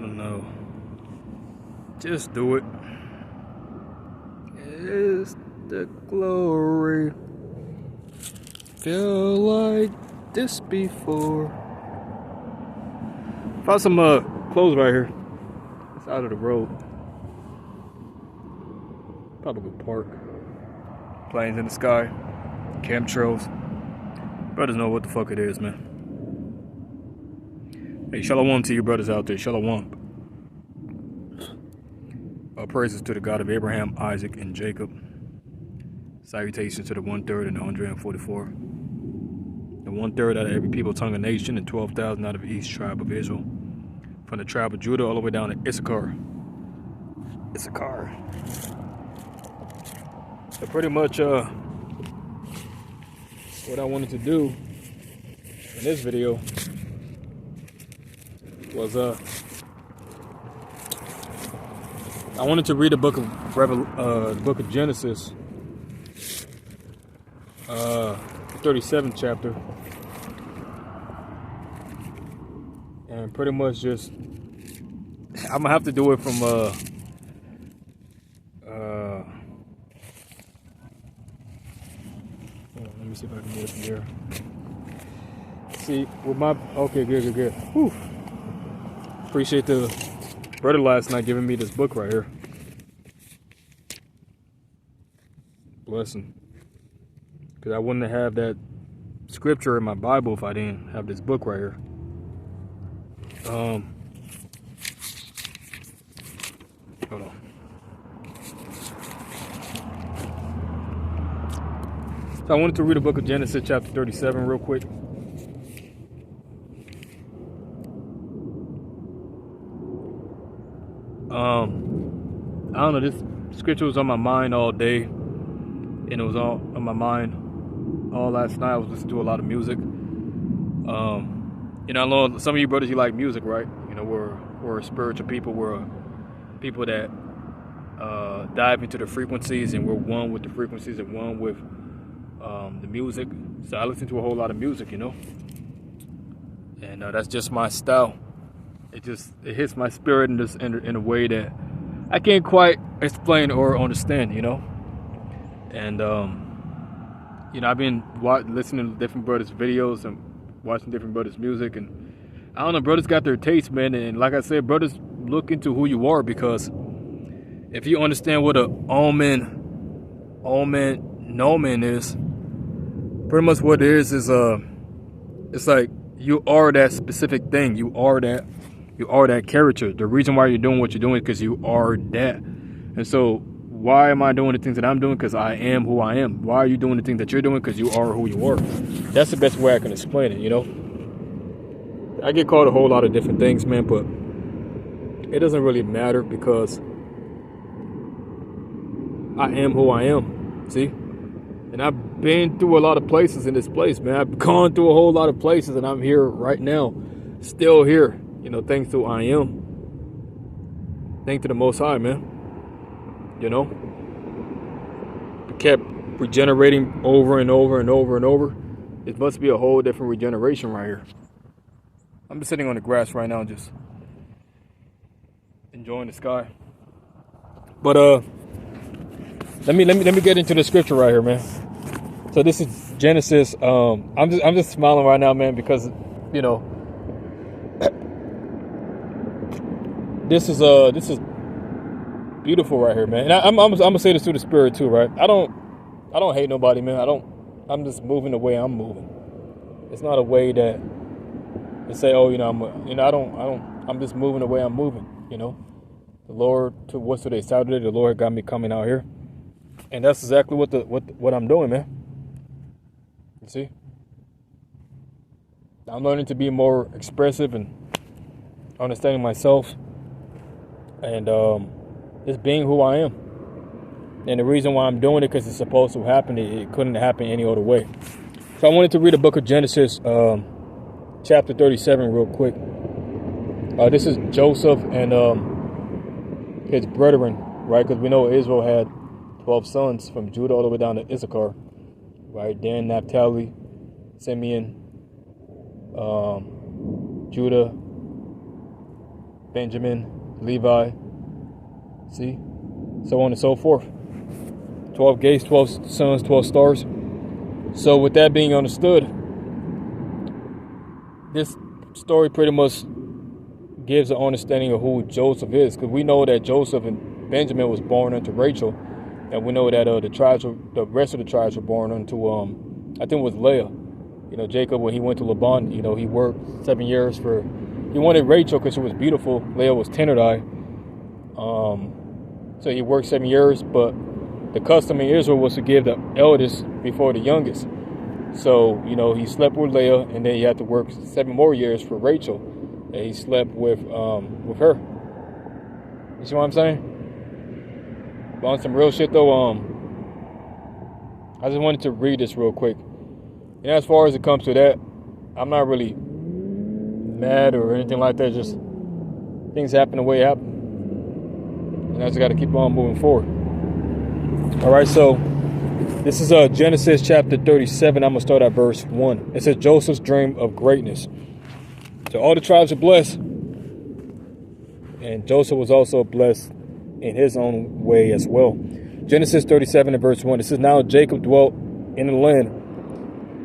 don't know. Just do it. Is the glory. Feel like this before. Found some clothes right here. It's out of the road. Probably park. Planes in the sky. Chemtrails. Brothers know what the fuck it is, man. Hey, shalom to you brothers out there. Shalom. Praises to the God of Abraham, Isaac, and Jacob. Salutations to the 1/3 and the 144. The 1/3 out of every people, tongue, and nation, and 12,000 out of each tribe of Israel. From the tribe of Judah all the way down to Issachar. So pretty much what I wanted to do in this video was I wanted to read the book of Genesis, 37th chapter, and pretty much just I'm gonna have to do it from let me see if I can get it from here. See, with my okay, good. Whew. Appreciate the brother last night giving me this book right here. Blessing. Because I wouldn't have that scripture in my Bible if I didn't have this book right here. Hold on. So I wanted to read the book of Genesis chapter 37 real quick. I don't know, this scripture was on my mind all day, and it was all on my mind all last night. I was listening to a lot of music. I know some of you brothers, you like music, right? You know, we're spiritual people. We're people that dive into the frequencies, and we're one with the frequencies and one with the music. So I listen to a whole lot of music, and that's just my style. It hits my spirit in a way that I can't quite explain or understand, And I've been listening to different brothers' videos and watching different brothers' music, and I don't know, brothers got their taste, man. And like I said, brothers, look into who you are, because if you understand what a omen nomen is, pretty much what it is it's like you are that specific thing. You are that character. The reason why you're doing what you're doing is because you are that. And so why am I doing the things that I'm doing? Because I am who I am. Why are you doing the things that you're doing? Because you are who you are. That's the best way I can explain it, I get called a whole lot of different things, man, but it doesn't really matter, because I am who I am. See? And I've been through a lot of places in this place, man. I've gone through a whole lot of places, and I'm here right now, still here. Thanks to I am. Thanks to the Most High, man. We kept regenerating over and over and over and over. It must be a whole different regeneration right here. I'm just sitting on the grass right now, just enjoying the sky. But let me get into the scripture right here, man. So this is Genesis. I'm just smiling right now, man, because This is beautiful right here, man. And I'm gonna say this to the spirit too, right? I don't hate nobody, man. I'm just moving the way I'm moving. It's not a way that they say, I'm just moving the way I'm moving. The Lord, what's today? Saturday. The Lord got me coming out here, and that's exactly what I'm doing, man. You see, I'm learning to be more expressive and understanding myself. And just being who I am. And the reason why I'm doing it, because it's supposed to happen. It couldn't happen any other way. So I wanted to read the book of Genesis, chapter 37 real quick. This is Joseph and his brethren, right? Because we know Israel had 12 sons from Judah all the way down to Issachar, right? Dan, Naphtali, Simeon, Judah, Benjamin, Levi, see, so on and so forth. 12 gates, 12 sons, 12 stars. So with that being understood, this story pretty much gives an understanding of who Joseph is, because we know that Joseph and Benjamin was born unto Rachel, and we know that the rest of the tribes were born unto I think it was Leah. Jacob, when he went to Laban, he worked 7 years he wanted Rachel because she was beautiful. Leah was tender-eyed. So he worked 7 years, but the custom in Israel was to give the eldest before the youngest. So, he slept with Leah, and then he had to work 7 more years for Rachel. And he slept with her. You see what I'm saying? But on some real shit though, I just wanted to read this real quick. And as far as it comes to that, I'm not really mad or anything like that. Just things happen the way it happen. And I just got to keep on moving forward. All right, so this is Genesis chapter 37. I'm going to start at verse 1. It says, Joseph's dream of greatness. So all the tribes are blessed. And Joseph was also blessed in his own way as well. Genesis 37 and verse 1. It says, now Jacob dwelt in the land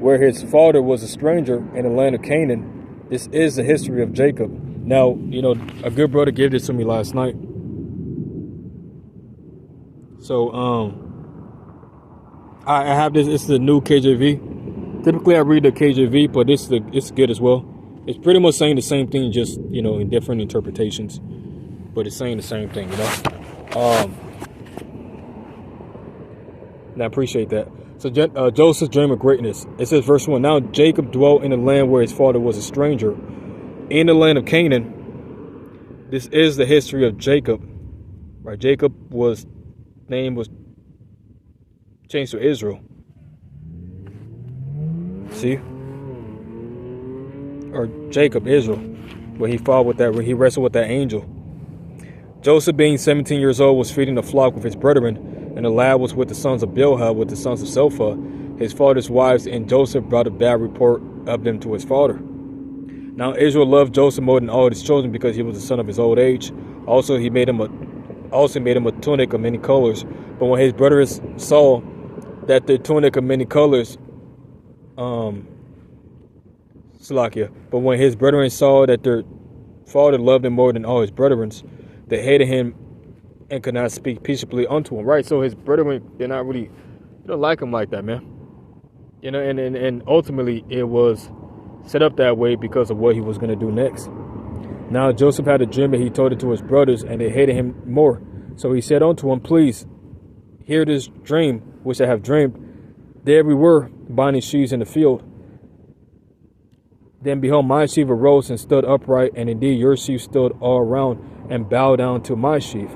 where his father was a stranger in the land of Canaan. This is the history of Jacob. Now, a good brother gave this to me last night. So, I have this. It's the new KJV. Typically, I read the KJV, but it's good as well. It's pretty much saying the same thing, just in different interpretations, but it's saying the same thing. And I appreciate that. So Joseph's dream of greatness. It says, verse 1. Now Jacob dwelt in the land where his father was a stranger, in the land of Canaan. This is the history of Jacob. Right? Jacob name was changed to Israel. See? Or Jacob, Israel. Where he fought with he wrestled with that angel. Joseph, being 17 years old, was feeding the flock with his brethren, and the lad was with the sons of Bilhah, with the sons of Zilpah, his father's wives, and Joseph brought a bad report of them to his father. Now Israel loved Joseph more than all his children, because he was the son of his old age. Also he made him a tunic of many colors. But when his brothers saw that the tunic of many colors, but when his brethren saw that their father loved him more than all his brethren, they hated him and could not speak peaceably unto him. Right? So his brethren, they're not really, don't like him like that, man. And ultimately it was set up that way because of what he was going to do next. Now Joseph had a dream, and he told it to his brothers, and they hated him more. So he said unto him, please hear this dream which I have dreamed. There we were, binding sheaves in the field. Then behold, my sheaf arose and stood upright, and indeed your sheaf stood all around and bowed down to my sheaf.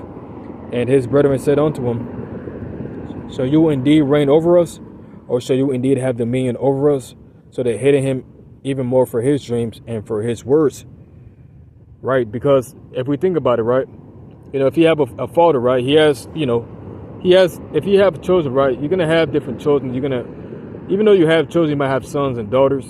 And his brethren said unto him, shall you indeed reign over us, or shall you indeed have dominion over us? So they hated him even more for his dreams and for his words. Right? Because if we think about it, right, if you have a father, right, if you have children, right, you're going to have different children. Even though you have children, you might have sons and daughters.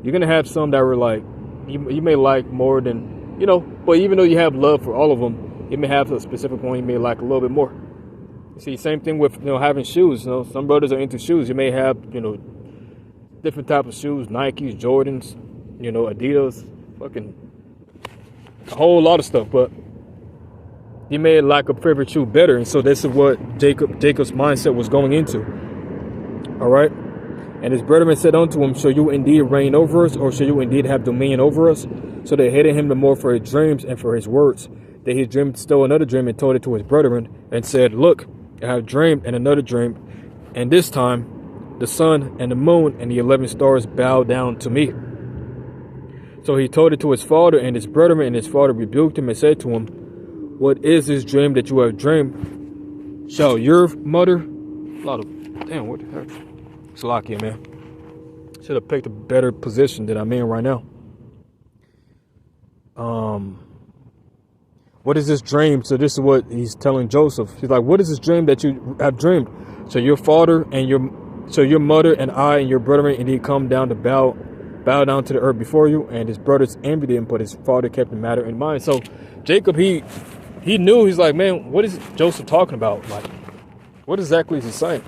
You're going to have some that were like, you may like more than, but even though you have love for all of them, you may have a specific one you may like a little bit more. You see, same thing with, having shoes. Some brothers are into shoes. You may have, different type of shoes, Nikes, Jordans, Adidas, fucking a whole lot of stuff, but you may like a favorite shoe better. And so this is what Jacob's mindset was going into. All right. And his brethren said unto him, shall you indeed reign over us, or shall you indeed have dominion over us? So they hated him the more for his dreams and for his words. Then he dreamed still another dream and told it to his brethren, and said, look, I have dreamed and another dream, and this time the sun and the moon and the 11 stars bow down to me. So he told it to his father and his brethren, and his father rebuked him and said to him, what is this dream that you have dreamed? Shall your mother... what the heck? Salakia, man. Should have picked a better position than I'm in right now. What is this dream? So this is what he's telling Joseph. He's like, what is this dream that you have dreamed? So your father and your mother and I and your brethren indeed come down to bow bow down to the earth before you. And his brothers envied him, but his father kept the matter in mind. So Jacob, he knew. He's like, man, what is Joseph talking about? Like, what exactly is he saying?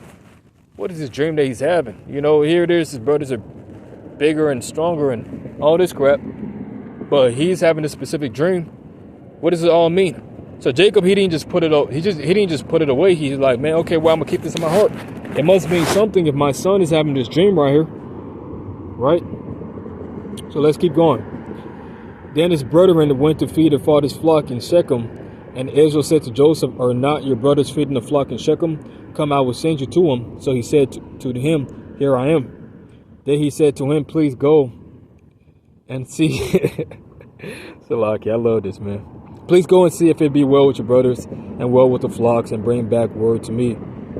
What is this dream that he's having? You know, here it is. His brothers are bigger and stronger and all this crap, but he's having a specific dream. What does it all mean? So Jacob, he didn't just put it up. He didn't just put it away. He's like, man, okay, well, I'm gonna keep this in my heart. It must mean something if my son is having this dream right here, right? So let's keep going. Then his brethren went to feed their father's flock in Shechem, and Israel said to Joseph, "Are not your brothers feeding the flock in Shechem? Come, I will send you to them." So he said to him, "Here I am." Then he said to him, "Please go and see." Salaki, I love this, man. "Please go and see if it be well with your brothers and well with the flocks, and bring back word to me."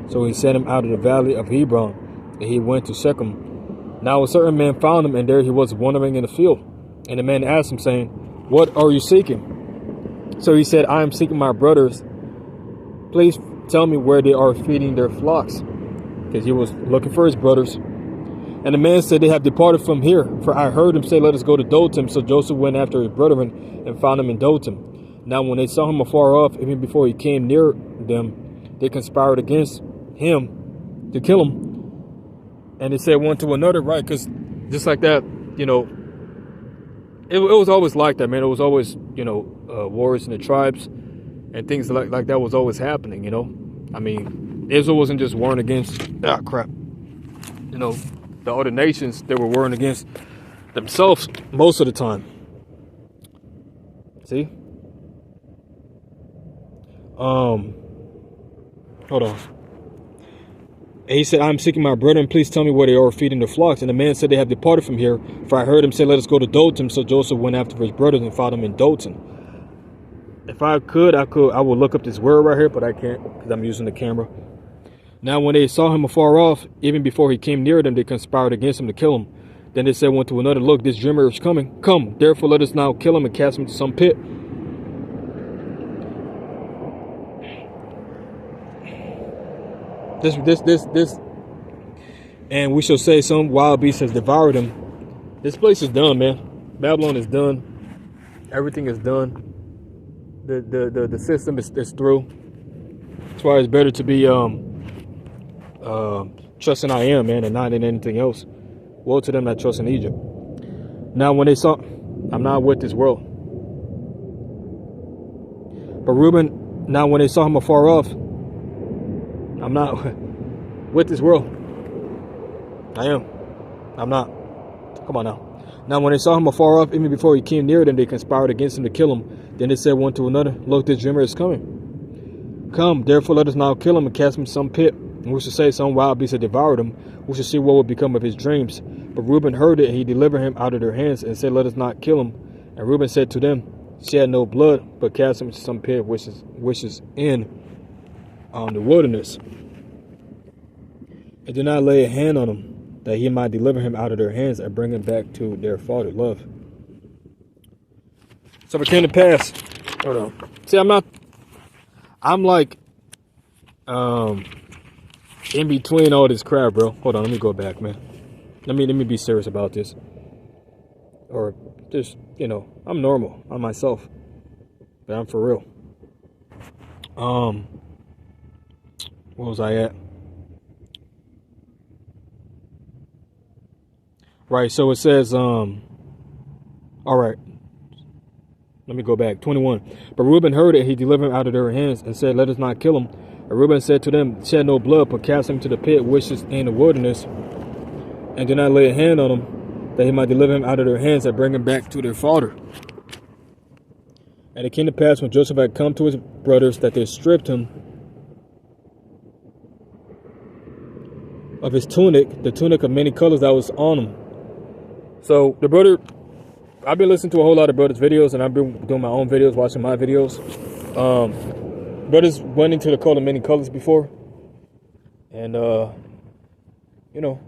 So he sent him out of the valley of Hebron, and he went to Shechem. Now a certain man found him, and there he was wandering in the field. And the man asked him, saying, "What are you seeking?" So he said, "I am seeking my brothers. Please tell me where they are feeding their flocks." Because he was looking for his brothers. And the man said, "They have departed from here, for I heard him say, 'Let us go to Dothan.'" So Joseph went after his brethren and found him in Dothan. Now when they saw him afar off, even before he came near them, they conspired against him to kill him. And they said one to another, right? Because just like that, you know, it was always like that, man. It was always, you know, wars in the tribes and things like that was always happening, you know. I mean, Israel wasn't just warring against, you know, the other nations. They were warring against themselves most of the time. See? Hold on. And he said, "I am seeking my brethren. Please tell me where they are feeding their flocks." And the man said, "They have departed from here, for I heard him say, 'Let us go to Dothan.'" So Joseph went after his brothers and found them in Dothan. If I would look up this word right here, but I can't because I'm using the camera. Now when they saw him afar off, even before he came near them, they conspired against him to kill him. Then they said one to another, "Look, this dreamer is coming. Come, therefore let us now kill him and cast him into some pit." This, and we shall say some wild beast has devoured him. This place is done, man. Babylon is done. Everything is done. The system is through. That's why it's better to be trusting I am, man, and not in anything else. Woe to them that trust in Egypt. Now when they saw, I'm not with this world. But Reuben, now when they saw him afar off, I'm not with this world. I am. I'm not. Come on now. Now when they saw him afar off, even before he came near them, they conspired against him to kill him. Then they said one to another, "Look, this dreamer is coming. Come, therefore let us now kill him and cast him in some pit. And we shall say some wild beast had devoured him. We shall see what will become of his dreams." But Reuben heard it, and he delivered him out of their hands and said, "Let us not kill him." And Reuben said to them, "Shed no blood, but cast him into some pit which is in the wilderness. And do not lay a hand on him, that he might deliver him out of their hands and bring him back to their father love." So it came to pass. Hold on. See, I'm like in between all this crap, bro. Hold on, let me go back, man. Let me be serious about this. Or just, you know, I'm normal. I'm myself. But I'm for real. Where was I at? Right, so it says, all right. Let me go back. 21. But Reuben heard it, he delivered him out of their hands and said, "Let us not kill him." And Reuben said to them, "Shed no blood, but cast him to the pit which is in the wilderness, and do not lay a hand on him, that he might deliver him out of their hands and bring him back to their father." And it came to pass when Joseph had come to his brothers that they stripped him of his tunic, the tunic of many colors that was on him. So the brother, I've been listening to a whole lot of brothers' videos, and I've been doing my own videos, watching my videos. Brothers went into the coat of many colors before. And, you know,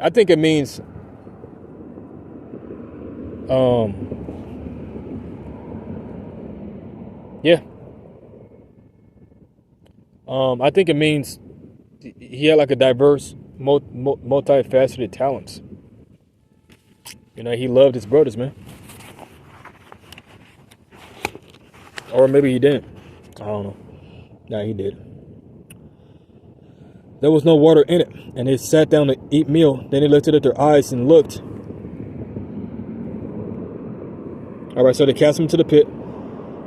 I think it means, yeah. I think it means he had like a diverse, multifaceted talents. You know, he loved his brothers, man. Or maybe he didn't. I don't know. Nah, he did. There was no water in it, and they sat down to eat meal. Then they lifted up their eyes and looked. All right, so they cast him into the pit.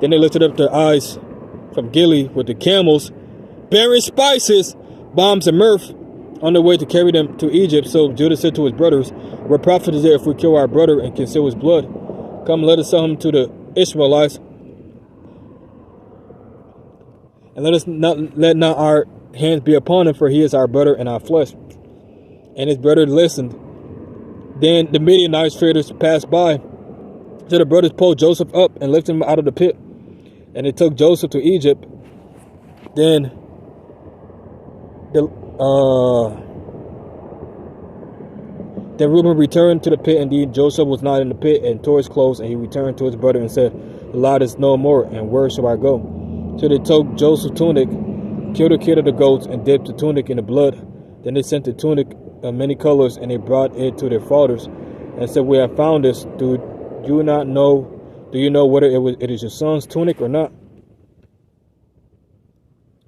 Then they lifted up their eyes from Gilead with the camels, bearing spices, bombs, and myrrh, on their way to carry them to Egypt. So Judah said to his brothers, "What profit is there if we kill our brother and conceal his blood? Come, let us sell him to the Ishmaelites, and let not our hands be upon him, for he is our brother and our flesh." And his brother listened. Then the Midianites traders passed by. So the brothers pulled Joseph up and lifted him out of the pit. And they took Joseph to Egypt. Then Reuben returned to the pit. Indeed, Joseph was not in the pit, and tore his clothes, and he returned to his brother and said, "The Lord is no more, and where shall I go?" So they took Joseph's tunic, killed a kid of the goats, and dipped the tunic in the blood. Then they sent the tunic of many colors, and they brought it to their fathers, and said, "We have found this. Do you know whether it is your son's tunic or not?"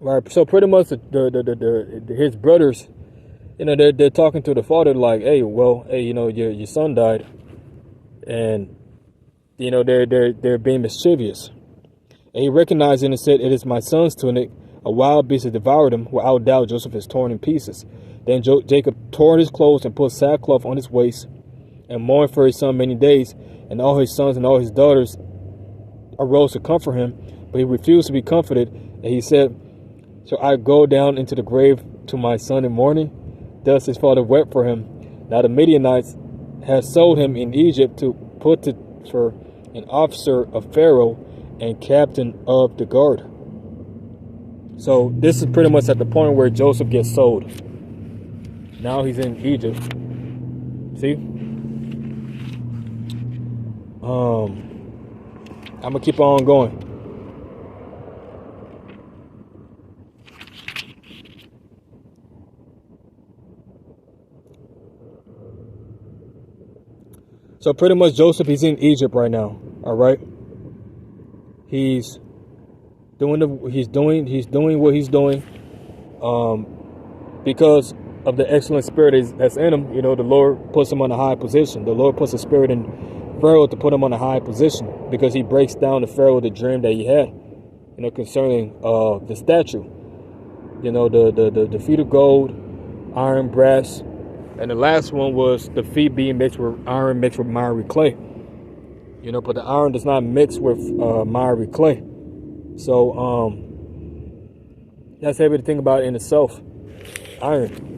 Right. So pretty much his brothers, you know, they're talking to the father like, "Hey, you know, your son died," and you know they're being mischievous. And he recognized it and said, "It is my son's tunic. A wild beast has devoured him. Without doubt, Joseph is torn in pieces." Then Jacob tore his clothes and put sackcloth on his waist and mourned for his son many days. And all his sons and all his daughters arose to comfort him, but he refused to be comforted. And he said, "Shall I go down into the grave to my son in mourning?" Thus his father wept for him. Now the Midianites had sold him in Egypt to Potiphar, an officer of Pharaoh and captain of the guard. So this is pretty much at the point where Joseph gets sold. Now he's in Egypt. See? I'm gonna keep on going. So pretty much Joseph, he's in Egypt right now. All right. He's doing what he's doing, because of the excellent spirit that's in him. You know, the Lord puts him on a high position. The Lord puts a spirit in Pharaoh to put him on a high position, because he breaks down to Pharaoh the dream that he had, you know, concerning the statue. You know, the feet of gold, iron, brass, and the last one was the feet being mixed with iron mixed with miry clay. You know, but the iron does not mix with miry clay. So that's heavy to think about in itself. Iron.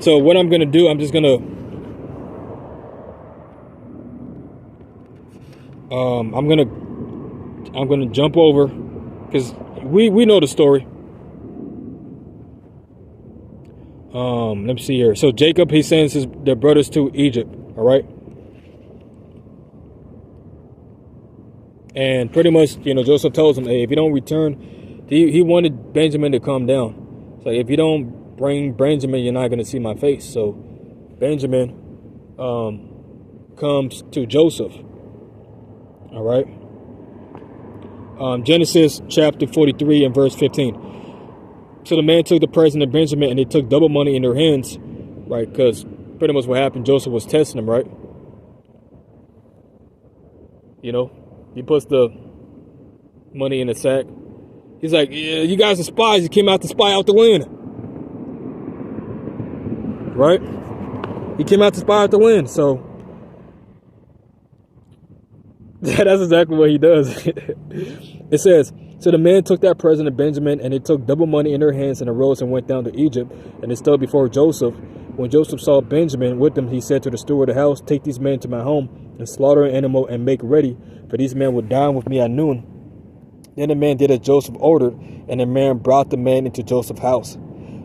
So what I'm gonna do, I'm gonna jump over, because we know the story. Let me see here. So Jacob, he sends their brothers to Egypt. All right. And pretty much, you know, Joseph tells them, "Hey, if you don't return," he wanted Benjamin to come down. So if you don't bring Benjamin, you're not going to see my face. So Benjamin comes to Joseph. All right. Genesis chapter 43 and verse 15. So the man took the present of Benjamin, and they took double money in their hands, right? Because pretty much what happened, Joseph was testing them, right? You know, he puts the money in a sack. He's like, "Yeah, you guys are spies. You came out to spy out the land." Right? He came out to spy out the land. So that's exactly what he does. It says, so the man took that present of Benjamin, and they took double money in their hands, and arose and went down to Egypt, and they stood before Joseph. When Joseph saw Benjamin with them, he said to the steward of the house, "Take these men to my home, and slaughter an animal, and make ready, for these men will dine with me at noon." Then the man did as Joseph ordered, and the man brought the man into Joseph's house.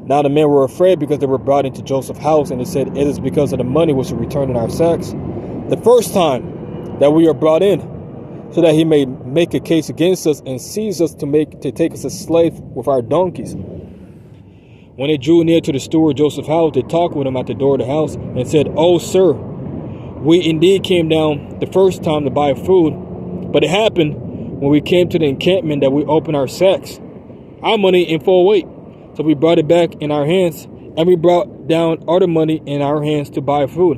Now the men were afraid, because they were brought into Joseph's house, and they said, "It is because of the money which we returned in our sacks the first time that we are brought in." so that he may make a case against us and seize us to take us as slave with our donkeys. When they drew near to the steward Joseph's house, they talked with him at the door of the house and said, "Oh, sir, we indeed came down the first time to buy food, but it happened when we came to the encampment that we opened our sacks, our money in full weight. So we brought it back in our hands, and we brought down other money in our hands to buy food.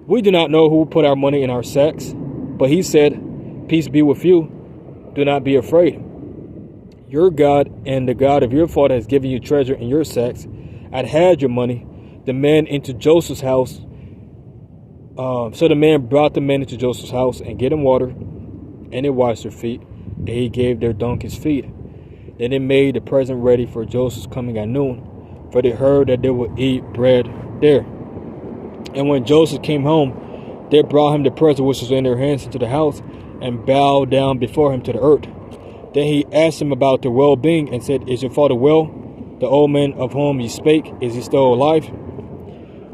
We do not know who put our money in our sacks." But he said, "Peace be with you. Do not be afraid. Your God and the God of your father has given you treasure in your sacks. I'd had your money." The man into Joseph's house. So the man brought the men into Joseph's house and gave them water, and they washed their feet, and he gave their donkeys feed. Then they made the present ready for Joseph's coming at noon, for they heard that they would eat bread there. And when Joseph came home, they brought him the present which was in their hands into the house, and bowed down before him to the earth. Then he asked him about their well-being, and said, "Is your father well? The old man of whom you spake, is he still alive?"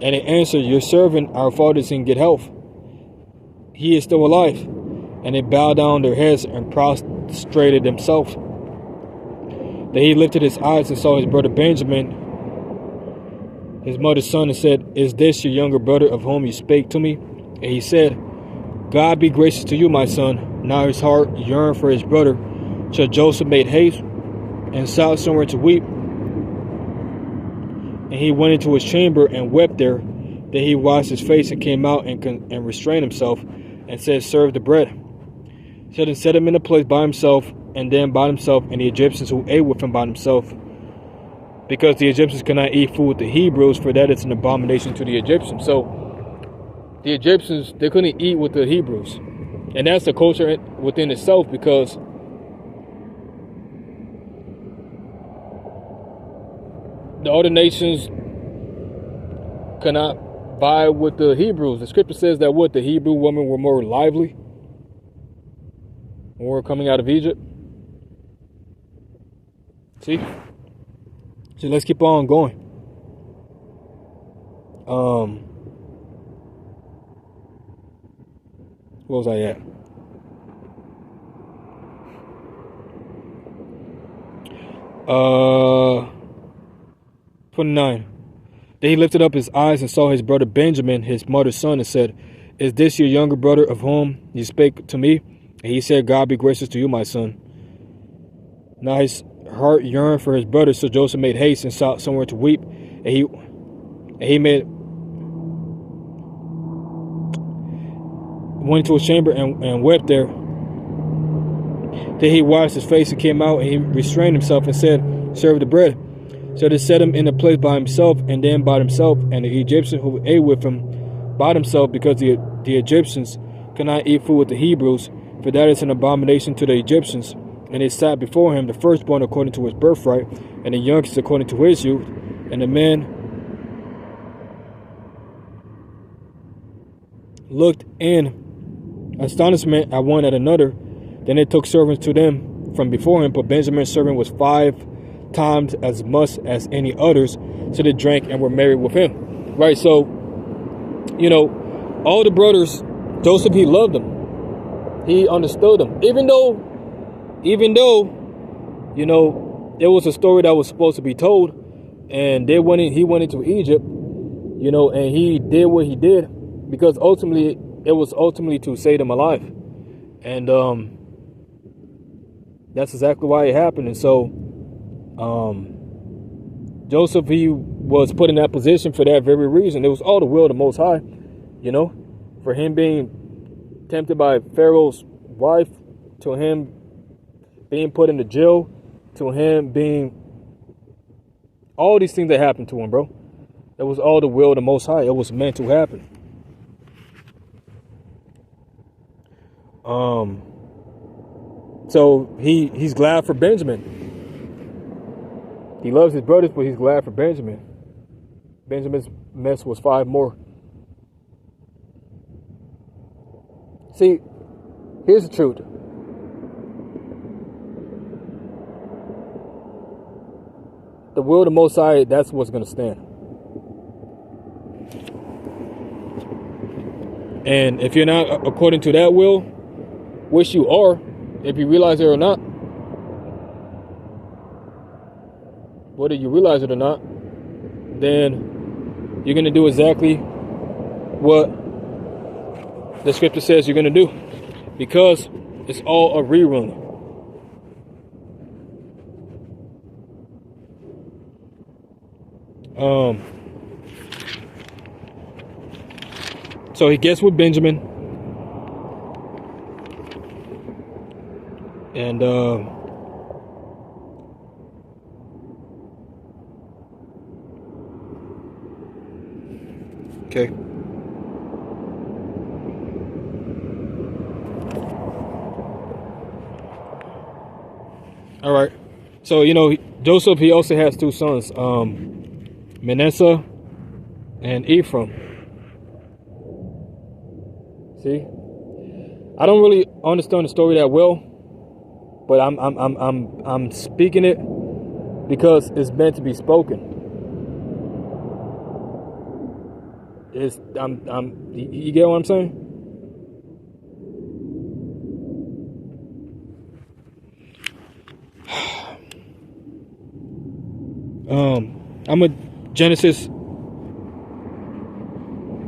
And they answered, "Your servant, our father, is in good health. He is still alive." And they bowed down their heads and prostrated themselves. Then he lifted his eyes and saw his brother Benjamin, his mother's son, and said, "Is this your younger brother of whom you spake to me?" And he said, "God be gracious to you, my son." Now his heart yearned for his brother. So Joseph made haste and sought somewhere to weep. And he went into his chamber and wept there. Then he washed his face and came out and restrained himself, and said, "Serve the bread." So then set him in a place by himself, and then by himself and the Egyptians who ate with him by himself, because the Egyptians could not eat food with the Hebrews, for that is an abomination to the Egyptians. So the Egyptians, they couldn't eat with the Hebrews, and that's a culture within itself, because the other nations cannot vie with the Hebrews. The scripture says that what, the Hebrew women were more lively when we were coming out of Egypt. See? So let's keep on going. Where was I at? 29. Then he lifted up his eyes and saw his brother Benjamin, his mother's son, and said, "Is this your younger brother of whom you spake to me?" And he said, "God be gracious to you, my son." Now his heart yearned for his brother, so Joseph made haste and sought somewhere to weep. And he went into his chamber and wept there. Then he washed his face and came out, and he restrained himself and said, "Serve the bread." So they set him in a place by himself, and then by himself, and the Egyptian who ate with him by himself, because the Egyptians could not eat food with the Hebrews, for that is an abomination to the Egyptians. And they sat before him, the firstborn according to his birthright, and the youngest according to his youth. And the men looked in astonishment at one at another. Then they took servants to them from before him, but Benjamin's servant was 5 times as much as any others. So they drank and were merry with him. Right, so, all the brothers, Joseph, he loved them. He understood them. Even though, it was a story that was supposed to be told, and he went into Egypt, and he did what he did, because ultimately, it was to save them alive. And that's exactly why it happened. And so, Joseph, he was put in that position for that very reason. It was all the will of the Most High, for him being tempted by Pharaoh's wife, to him being put into jail, to him being all these things that happened to him, bro. It was all the will of the Most High. It was meant to happen. So he's glad for Benjamin. He loves his brothers, but he's glad for Benjamin. Benjamin's mess was 5 more. See, here's the truth. The will of the Most High, that's what's going to stand. And if you're not according to that will, which you are, if you realize it or not, whether you realize it or not, then you're going to do exactly what the scripture says you're going to do, because it's all a rerun. So he gets with Benjamin, and okay. All right. So, Joseph, he also has two sons, Manasseh and Ephraim. See, I don't really understand the story that well, but I'm speaking it because it's meant to be spoken. You get what I'm saying? I'm a Genesis